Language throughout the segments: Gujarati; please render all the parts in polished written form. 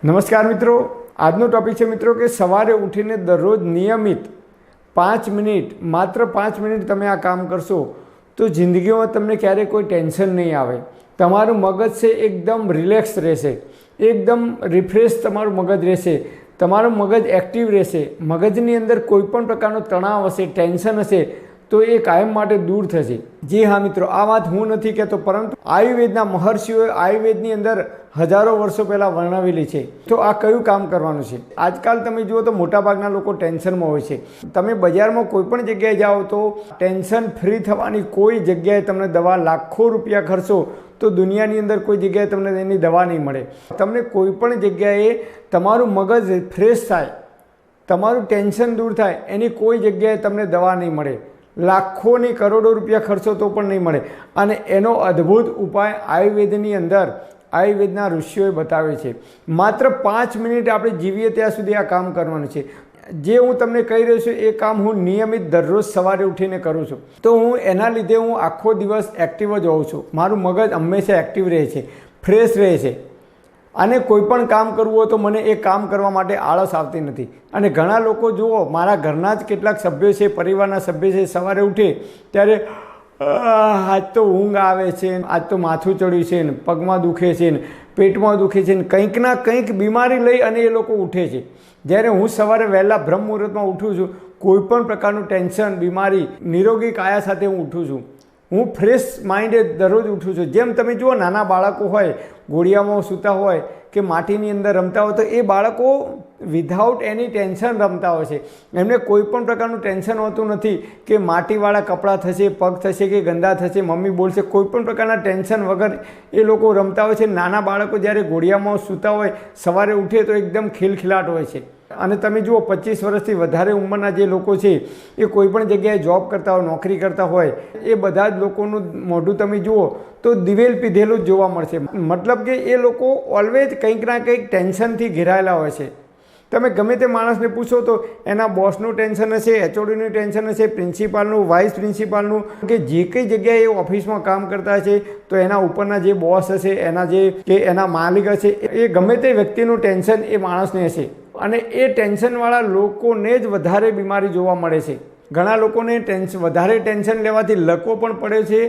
નમસ્કાર મિત્રો, આજનો ટોપિક છે મિત્રો કે સવારે ઉઠીને દરરોજ નિયમિત 5 મિનિટ, માત્ર 5 મિનિટ તમે આ કામ કરશો તો જિંદગીમાં તમને ક્યારેય કોઈ ટેન્શન નહીં આવે. તમારું મગજ છે એકદમ રિલેક્સ રહેશે, એકદમ રિફ્રેશ તમારું મગજ રહેશે, તમારું મગજ એક્ટિવ રહેશે. મગજની અંદર કોઈ પણ પ્રકારનો તણાવ હશે, ટેન્શન હશે તો એ કાયમ માટે દૂર થશે. જી હા મિત્રો, આ વાત હું નથી કહેતો, પરંતુ આયુર્વેદના મહર્ષિઓએ આયુર્વેદની અંદર હજારો વર્ષો પહેલાં વર્ણવેલી છે. તો આ કયું કામ કરવાનું છે? આજકાલ તમે જુઓ તો મોટાભાગના લોકો ટેન્શનમાં હોય છે. તમે બજારમાં કોઈ પણ જગ્યાએ જાઓ તો ટેન્શન ફ્રી થવાની કોઈ જગ્યાએ તમને દવા, લાખો રૂપિયા ખર્ચો તો દુનિયાની અંદર કોઈ જગ્યાએ તમને એની દવા નહીં મળે. તમને કોઈ પણ જગ્યાએ તમારું મગજ ફ્રેશ થાય, તમારું ટેન્શન દૂર થાય, એની કોઈ જગ્યાએ તમને દવા નહીં મળે. લાખોની કરોડો રૂપિયા ખર્ચો તો પણ નહીં મળે. અને એનો અદ્ભુત ઉપાય આયુર્વેદની અંદર આયુર્વેદના ઋષિઓએ બતાવે છે. માત્ર 5 મિનિટ આપણે જીવીએ ત્યાં સુધી આ કામ કરવાનું છે. જે હું તમને કહી રહ્યો છું એ કામ હું નિયમિત દરરોજ સવારે ઉઠીને કરું છું. તો હું એના લીધે હું આખો દિવસ એક્ટિવ જ હોઉં છું. મારું મગજ હંમેશા એક્ટિવ રહે છે, ફ્રેશ રહે છે. અને કોઈ પણ કામ કરવું હોય તો મને એ કામ કરવા માટે આળસ આવતી નથી. અને ઘણા લોકો જુઓ, મારા ઘરના જ કેટલાક સભ્યો છે, પરિવારના સભ્ય છે, સવારે ઉઠે ત્યારે આજ તો ઊંઘ આવે છે, આજ તો માથું ચડ્યું છે, ને પગમાં દુખે છે, ને પેટમાં દુખે છે, ને કંઈક ના કંઈક બીમારી લઈ અને એ લોકો ઉઠે છે. જ્યારે હું સવારે વહેલા બ્રહ્મ મુહૂર્તમાં ઉઠું છું, કોઈ પણ પ્રકારનું ટેન્શન, બીમારી, નિરોગી કાયા સાથે હું ઉઠું છું. હું ફ્રેશ માઇન્ડે દરરોજ ઉઠું છું. જેમ તમે જુઓ, નાના બાળકો હોય, ઘોડિયામાં સૂતા હોય કે માટીની અંદર રમતા હોય, તો એ બાળકો વિધાઉટ એની ટેન્શન રમતા હોય છે. એમને કોઈ પણ પ્રકારનું ટેન્શન હોતું નથી કે માટીવાળા કપડાં થશે, પગ થશે કે ગંદા થશે, મમ્મી બોલશે. કોઈ પણ પ્રકારના ટેન્શન વગર એ લોકો રમતા હોય છે. નાના બાળકો જ્યારે ઘોડિયામાં સૂતા હોય, સવારે ઉઠે તો એકદમ ખિલખિલાટ હોય છે. અને તમે જુઓ, 25 વર્ષથી વધારે ઉંમરના જે લોકો છે એ કોઈ પણ જગ્યાએ જોબ કરતા હોય, નોકરી કરતા હોય, એ બધા જ લોકોનું મોઢું તમે જુઓ તો દિવેલ પીધેલું જ જોવા મળશે. મતલબ કે એ લોકો ઓલવેઝ કંઈક ના કંઈક ટેન્શનથી ઘેરાયેલા હોય છે. તમે ગમે તે માણસને પૂછો તો એના બોસનું ટેન્શન હશે, એચઓડીનું ટેન્શન હશે, પ્રિન્સિપાલનું, વાઇસ પ્રિન્સિપાલનું, કે જે કઈ જગ્યાએ એ ઓફિસમાં કામ કરતા હશે તો એના ઉપરના જે બોસ હશે, એના જે કે એના માલિક હશે, એ ગમે તે વ્યક્તિનું ટેન્શન એ માણસને હશે. અને એ ટેન્શનવાળા લોકોને જ વધારે બીમારી જોવા મળે છે. ઘણા લોકોને વધારે ટેન્શન લેવાથી લકવો પણ પડે છે.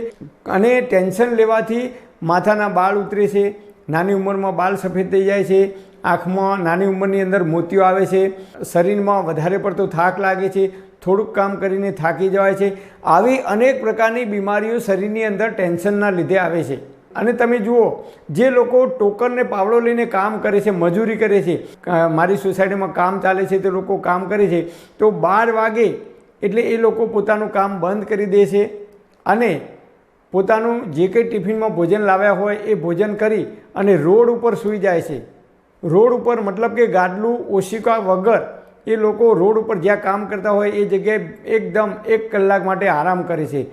અને ટેન્શન લેવાથી માથાના બાલ ઉતરે છે, નાની ઉંમરમાં બાલ સફેદ થઈ જાય છે, આંખમાં નાની ઉંમરની અંદર મોતિયો આવે છે, શરીરમાં વધારે પડતો થાક લાગે છે, થોડુંક કામ કરીને થાકી જવાય છે. આવી અનેક પ્રકારની બીમારીઓ શરીરની અંદર ટેન્શનના લીધે આવે છે. અને તમે જુઓ, જે લોકો ટોકરને પાવડો લઈને કામ કરે છે, મજૂરી કરે છે, મારી સોસાયટીમાં કામ ચાલે છે, તે લોકો કામ કરે છે, તો 12 વાગે એટલે એ લોકો પોતાનું કામ બંધ કરી દે છે અને પોતાનું જે કંઈ ટિફિનમાં ભોજન લાવ્યા હોય એ ભોજન કરી અને રોડ ઉપર સૂઈ જાય છે. રોડ ઉપર મતલબ કે ગાદલું ઓશિકા વગર એ લોકો રોડ ઉપર જ્યાં કામ કરતા હોય એ જગ્યાએ એકદમ 1 કલાક માટે આરામ કરે છે.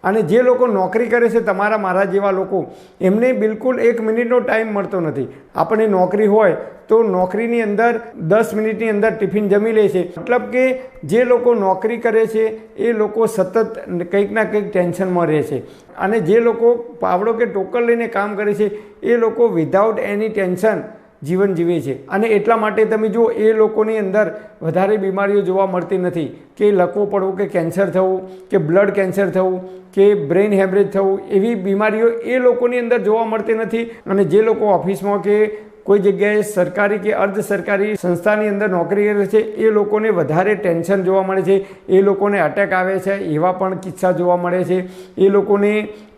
અને જે લોકો નોકરી કરે છે, તમારા મારા જેવા લોકો, એમને બિલકુલ 1 મિનિટનો ટાઈમ મળતો નથી. આપણે નોકરી હોય તો નોકરીની અંદર 10 મિનિટની અંદર ટિફિન જમી લે છે. મતલબ કે જે લોકો નોકરી કરે છે એ લોકો સતત કંઈક ના કંઈક ટેન્શનમાં રહે છે. અને જે લોકો પાવડો કે ટોકર લઈને કામ કરે છે એ લોકો વિધાઉટ એની ટેન્શન જીવન જીવે છે. અને એટલા માટે તમે જુઓ, એ લોકોની અંદર વધારે બીમારીઓ જોવા મળતી નથી. કે લકવો પડવો, કે કેન્સર થવું, કે બ્લડ કેન્સર થવું, કે બ્રેઇન હેમરેજ થવું, એવી બીમારીઓ એ લોકોની અંદર જોવા મળતી નથી. અને જે લોકો ઓફિસમાં કે કોઈ જગ્યાએ સરકારી કે અર્ધ સરકારી સંસ્થાની અંદર નોકરી કરે છે એ લોકોને વધારે ટેન્શન જોવા મળે છે. એ લોકોને અટેક આવે છે, એવા પણ કિસ્સા જોવા મળે છે. એ લોકોને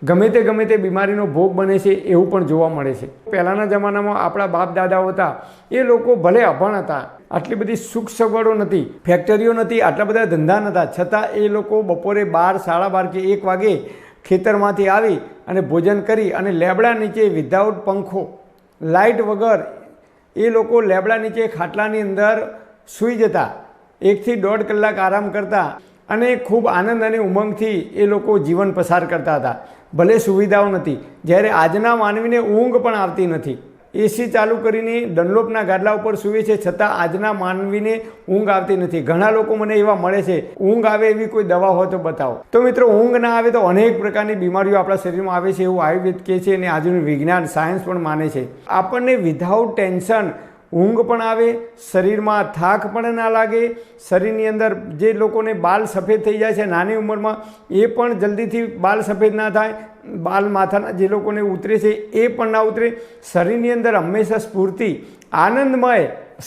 ગમે તે બીમારીનો ભોગ બને છે, એવું પણ જોવા મળે છે. પહેલાંના જમાનામાં આપણા બાપ દાદાઓ હતા, એ લોકો ભલે અભણ હતા, આટલી બધી સુખ સગવડો નથી, ફેક્ટરીઓ નથી, આટલા બધા ધંધા નહોતા, છતાં એ લોકો બપોરે 12, 12:30 કે 1 વાગે ખેતરમાંથી આવી અને ભોજન કરી અને લેબડા નીચે વિધાઉટ પંખો, લાઇટ વગર એ લોકો લેબડા નીચે ખાટલાની અંદર સૂઈ જતા, 1 થી 1.5 કલાક આરામ કરતા અને ખૂબ આનંદ અને ઉમંગથી એ લોકો જીવન પસાર કરતા હતા. ભલે સુવિધાઓ નથી. જ્યારે આજના માનવીને ઊંઘ પણ આવતી નથી. એસી ચાલુ કરીને ડનલોપના ગાદલા ઉપર સૂવે છે, છતાં આજના માનવીને ઊંઘ આવતી નથી. ઘણા લોકો મને એવા મળે છે, ઊંઘ આવે એવી કોઈ દવા હોય તો બતાવો. તો મિત્રો, ઊંઘ ના આવે તો અનેક પ્રકારની બીમારીઓ આપણા શરીરમાં આવે છે એવું આયુર્વેદ કહે છે અને આજનું વિજ્ઞાન, સાયન્સ પણ માને છે. આપણને વિધાઉટ ટેન્શન ઊંઘ પણ આવે, શરીરમાં થાક પણ ના લાગે, શરીરની અંદર જે લોકોને બાલ સફેદ થઈ જાય છે નાની ઉંમરમાં એ પણ જલ્દીથી બાલ સફેદ ના થાય, બાલ માથાના જે લોકોને ઉતરે છે એ પણ ના ઉતરે, શરીરની અંદર હંમેશા સ્ફૂર્તિ,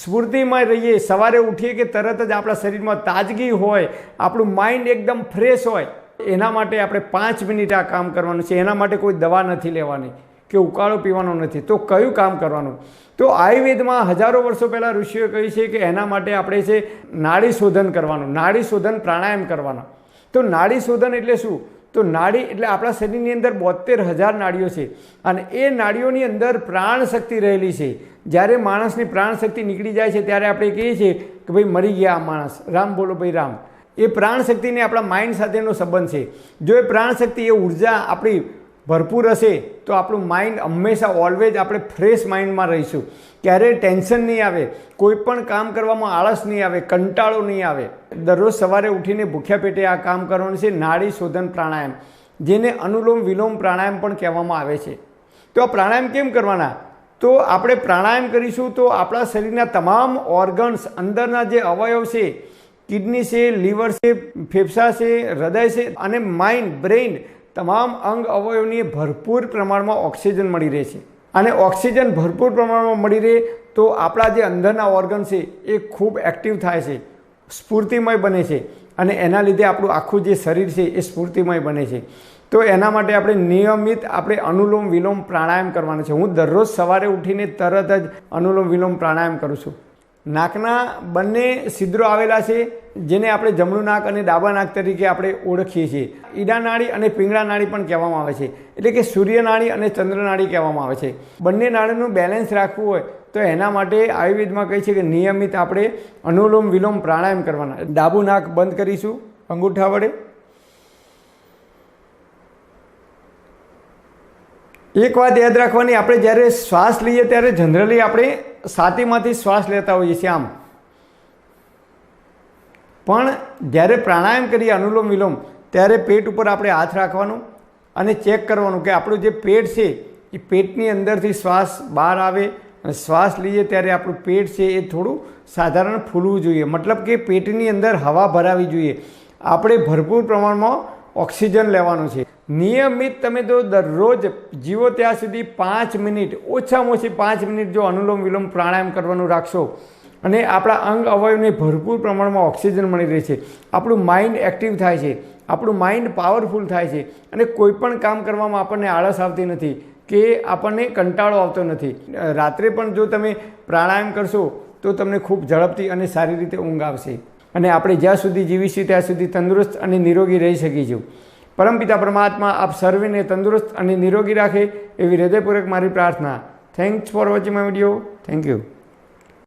સ્ફૂર્તિમય રહીએ, સવારે ઉઠીએ કે તરત જ આપણા શરીરમાં તાજગી હોય, આપણું માઇન્ડ એકદમ ફ્રેશ હોય, એના માટે આપણે 5 મિનિટ આ કામ કરવાનું છે. એના માટે કોઈ દવા નથી લેવાની કે ઉકાળો પીવાનો નથી. તો કયું કામ કરવાનું? તો આયુર્વેદમાં હજારો વર્ષો પહેલાં ઋષિઓએ કહ્યું છે કે એના માટે આપણે છે નાડી શોધન કરવાનું, નાડી શોધન પ્રાણાયામ કરવાના. તો નાડી શોધન એટલે શું? તો નાડી એટલે આપણા શરીરની અંદર 72,000 નાડીઓ છે અને એ નાડીઓની અંદર પ્રાણ શક્તિ રહેલી છે. જ્યારે માણસની પ્રાણ શક્તિ નીકળી જાય છે ત્યારે આપણે કહીએ છીએ કે ભાઈ મરી ગયા આ માણસ, રામ બોલો ભાઈ રામ. એ પ્રાણ શક્તિને આપણા માઇન્ડ સાથેનો સંબંધ છે. જો એ પ્રાણ શક્તિ, એ ઉર્જા આપણી ભરપૂર હશે તો આપણું માઇન્ડ હંમેશા ઓલવેઝ આપણે ફ્રેશ માઇન્ડમાં રહીશું. ક્યારેય ટેન્શન નહીં આવે, કોઈ પણ કામ કરવામાં આળસ નહીં આવે, કંટાળો નહીં આવે. દરરોજ સવારે ઉઠીને ભૂખ્યા પેટે આ કામ કરવાનું છે, નાડી શોધન પ્રાણાયામ, જેને અનુલોમ વિલોમ પ્રાણાયામ પણ કહેવામાં આવે છે. તો આ પ્રાણાયામ કેમ કરવાના? તો આપણે પ્રાણાયામ કરીશું તો આપણા શરીરના તમામ ઓર્ગન્સ, અંદરના જે અવયવ છે, કિડની છે, લીવર છે, ફેફસા છે, હૃદય છે અને માઇન્ડ, બ્રેઇન, તમામ અંગ અવયવની ભરપૂર પ્રમાણમાં ઓક્સિજન મળી રહે છે. અને ઓક્સિજન ભરપૂર પ્રમાણમાં મળી રહે તો આપણા જે અંદરના ઓર્ગન છે એ ખૂબ એક્ટિવ થાય છે, સ્ફૂર્તિમય બને છે અને એના લીધે આપણું આખું જે શરીર છે એ સ્ફૂર્તિમય બને છે. તો એના માટે આપણે નિયમિત અનુલોમ વિલોમ પ્રાણાયામ કરવાનો છે. હું દરરોજ સવારે ઉઠીને તરત જ અનુલોમ વિલોમ પ્રાણાયામ કરું છું. નાકના બંને છિદ્રો આવેલા છે, જેને આપણે જમણું નાક અને ડાબા નાક તરીકે આપણે ઓળખીએ છીએ. ઈડા નાડી અને પિંગળા નાડી પણ કહેવામાં આવે છે, એટલે કે સૂર્ય નાડી અને ચંદ્ર નાડી કહેવામાં આવે છે. બંને નાડીનું બેલેન્સ રાખવું હોય તો એના માટે આયુર્વેદમાં કહે છે કે નિયમિત આપણે અનુલોમ વિલોમ પ્રાણાયામ કરવાના. ડાબું નાક બંધ કરીશું અંગૂઠા વડે. એક વાત યાદ રાખવાની, આપણે જ્યારે શ્વાસ લઈએ ત્યારે જનરલી આપણે છાતીમાંથી શ્વાસ લેતા હોઈએ છીએ આમ, પણ જ્યારે પ્રાણાયામ કરીએ અનુલોમ વિલોમ ત્યારે પેટ ઉપર આપણે હાથ રાખવાનું અને ચેક કરવાનું કે આપણું જે પેટ છે એ પેટની અંદરથી શ્વાસ બહાર આવે અને શ્વાસ લઈએ ત્યારે આપણું પેટ છે એ થોડું સાધારણ ફૂલવું જોઈએ. મતલબ કે પેટની અંદર હવા ભરાવી જોઈએ. આપણે ભરપૂર પ્રમાણમાં ઓક્સિજન લેવાનું છે. નિયમિત તમે તો દરરોજ જીવો ત્યાં સુધી 5 મિનિટ, ઓછામાં ઓછી 5 મિનિટ જો અનુલોમ વિલોમ પ્રાણાયામ કરવાનું રાખશો અને આપણા અંગ અવયવને ભરપૂર પ્રમાણમાં ઓક્સિજન મળી રહે છે, આપણું માઇન્ડ એક્ટિવ થાય છે, આપણું માઇન્ડ પાવરફુલ થાય છે અને કોઈ પણ કામ કરવામાં આપણને આળસ આવતી નથી કે આપણને કંટાળો આવતો નથી. રાત્રે પણ જો તમે પ્રાણાયામ કરશો તો તમને ખૂબ ઝડપથી અને સારી રીતે ઊંઘ આવશે અને આપણે જ્યાં સુધી જીવીશું ત્યાં સુધી તંદુરસ્ત અને નિરોગી રહી શકીશું. પરમપિતા પરમાત્મા આપ સર્વેને તંદુરસ્ત અને નિરોગી રાખે એવી હૃદયપૂર્વક મારી પ્રાર્થના. Thanks for watching my video. Thank you.